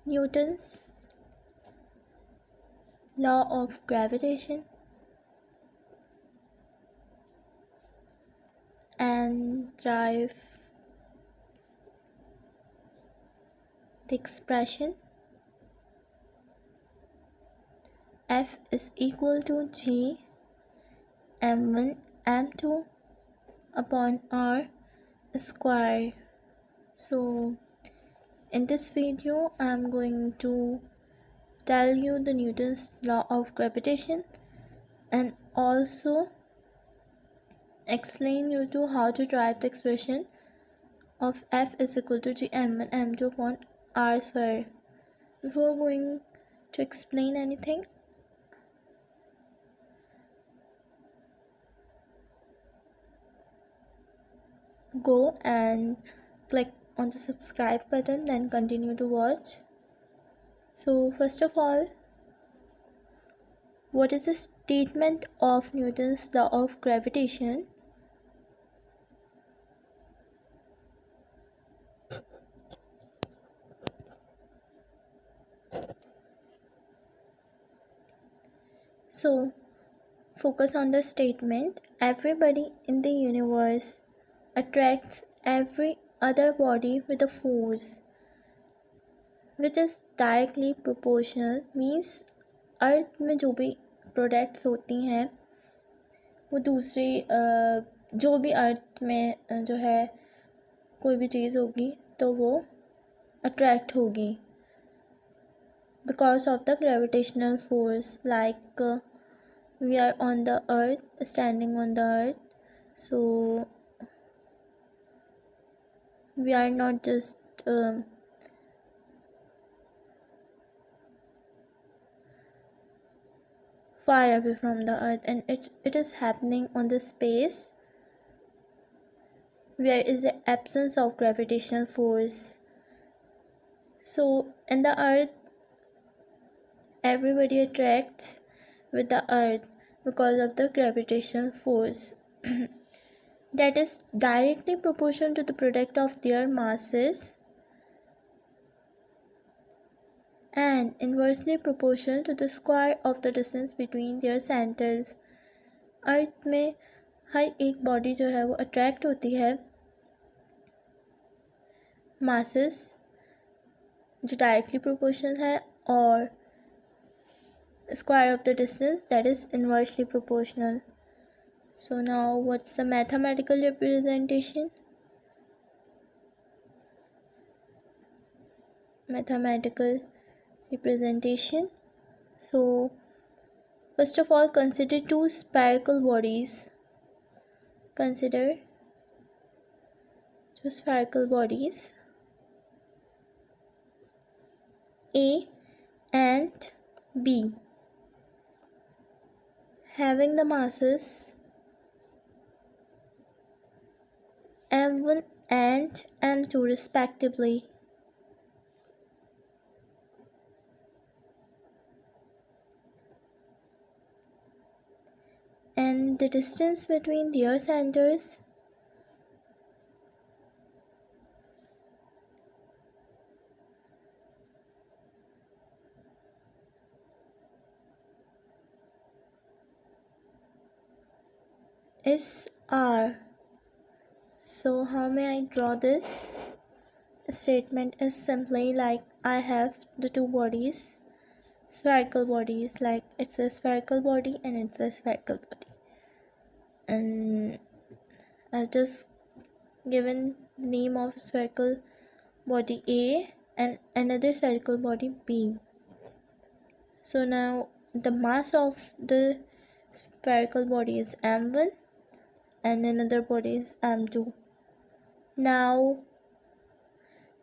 Newton's law of gravitation and derive the expression F is equal to Gm1m2 upon R square. So in this video I'm going to tell you the Newton's law of gravitation and also explain you to how to derive the expression of F is equal to Gm1m2 upon R square. Before going to explain anything, go and click on the subscribe button, then continue to watch. So first of all, what is the statement of Newton's law of gravitation? So focus on the statement. Everybody in the universe attracts every other body with a force which is directly proportional. Means अर्थ में जो भी products होती हैं वो दूसरी जो भी अर्थ में जो है कोई भी चीज़ होगी तो वो अट्रैक्ट होगी because of the gravitational force. Like we are on the earth, standing on the earth, so we are not just far away from the earth, and it is happening on the space where is the absence of gravitational force. So in the earth everybody attracts with the earth because of the gravitational force that is directly proportional to the product of their masses and inversely proportional to the square of the distance between their centers. अर्थ में हर एक body जो है वो attract होती है masses जो directly proportional है और square of the distance that is inversely proportional. So now what's the mathematical representation? Mathematical representation. So first of all, consider two spherical bodies. Consider two spherical bodies A and B having the masses m1 and m2 respectively. And the distance between their centers is R. So how may I draw this? Statement is simply like I have the two bodies, spherical bodies, like it's a spherical body and it's a spherical body, and I've just given the name of spherical body A and another spherical body B. So now the mass of the spherical body is m1 and another body is m2. Now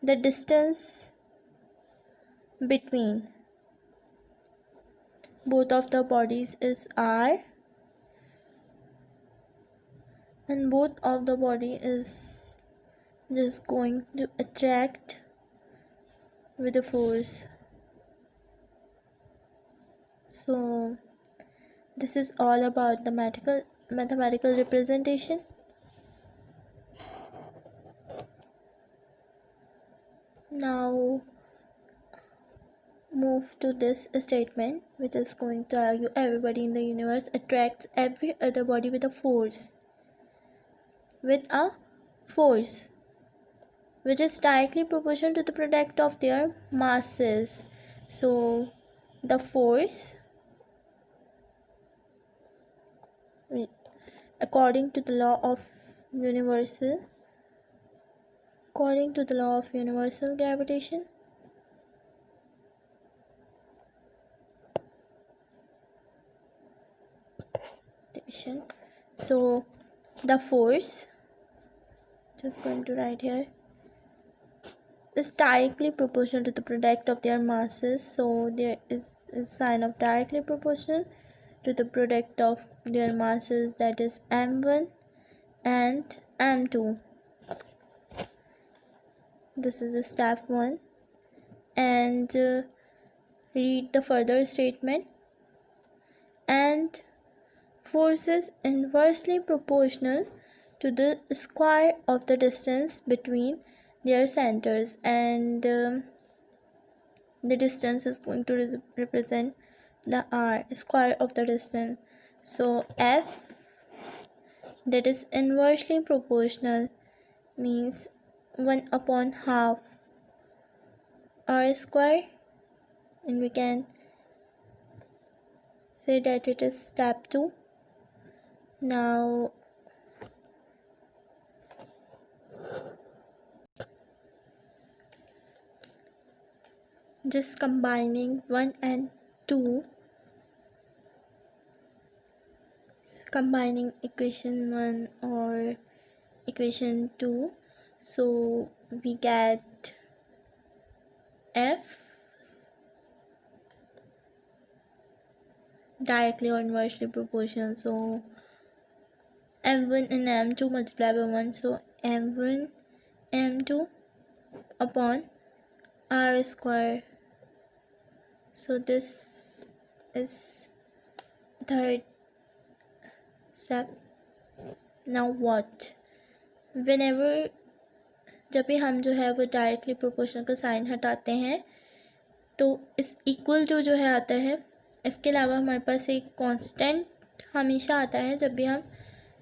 the distance between both of the bodies is r, and both of the body is just going to attract with a force. So this is all about the mathematical representation. Now move to this statement, which is going to argue everybody in the universe attracts every other body with a force. With a force which is directly proportional to the product of their masses. So the force, according to the law of universal gravitation, so the force, just going to write here, is directly proportional to the product of their masses. So there is a sign of directly proportional to the product of their masses, that is m1 and m2. This is a step 1, and read the further statement. And force is inversely proportional to the square of the distance between their centers, and the distance is going to represent the r, square of the distance. So f, that is inversely proportional, means 1 upon half r square, and we can say that it is step 2. Now just combining 1 and 2, combining equation 1 or equation 2, so we get f directly or inversely proportional. So m1 and m2 multiplied by 1, so m1 m2 upon r square. So this is third step. Now what, whenever, जब भी हम जो है वो directly proportional का sign हटाते हैं तो इस इक्वल जो है आता है, इसके अलावा हमारे पास एक कांस्टेंट हमेशा आता है जब भी हम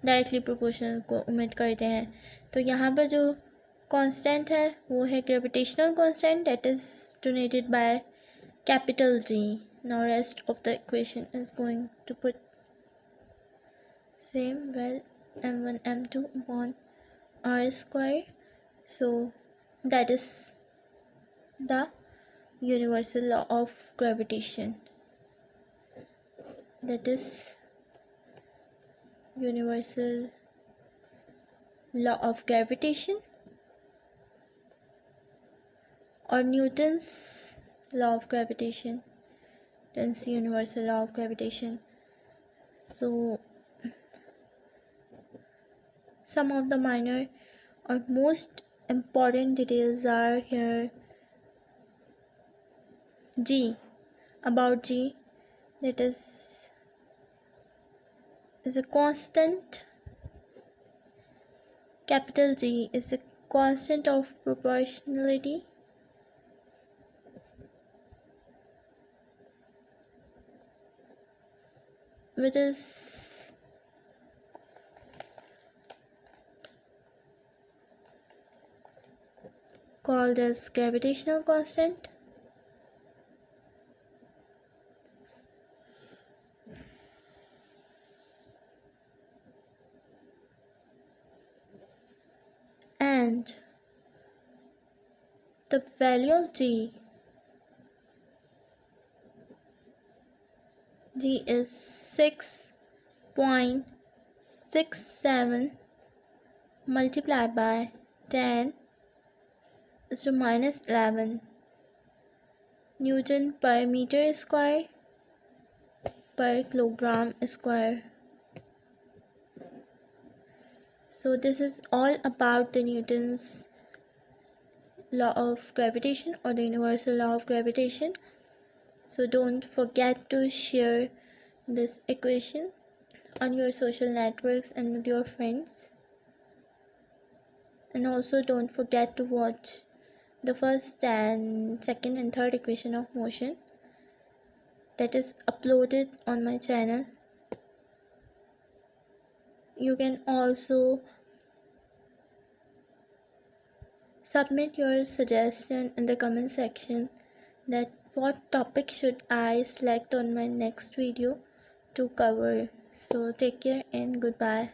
डायरेक्टली प्रोपोर्शनल को ओमिट करते हैं. तो यहाँ पर जो कांस्टेंट है वो है gravitational constant, that is denoted by capital G. Now rest of the equation is going to put same, well, m1 m2 upon r square. So that is the universal law of gravitation. That is universal law of gravitation, or Newton's law of gravitation. Newton's universal law of gravitation. So some of the minor or most important details are here. G, about G, that is a constant. Capital G is a constant of proportionality. Which is called as gravitational constant. And the value of G is 6.67 multiplied by 10 is to minus 11 Newton per meter square per kilogram square. So this is all about the Newton's law of gravitation, or the universal law of gravitation. So don't forget to share this equation on your social networks and with your friends. And also don't forget to watch the first and second and third equation of motion. that is uploaded on my channel. You can also submit your suggestion in the comment section that what topic should I select on my next video to cover. So take care and goodbye.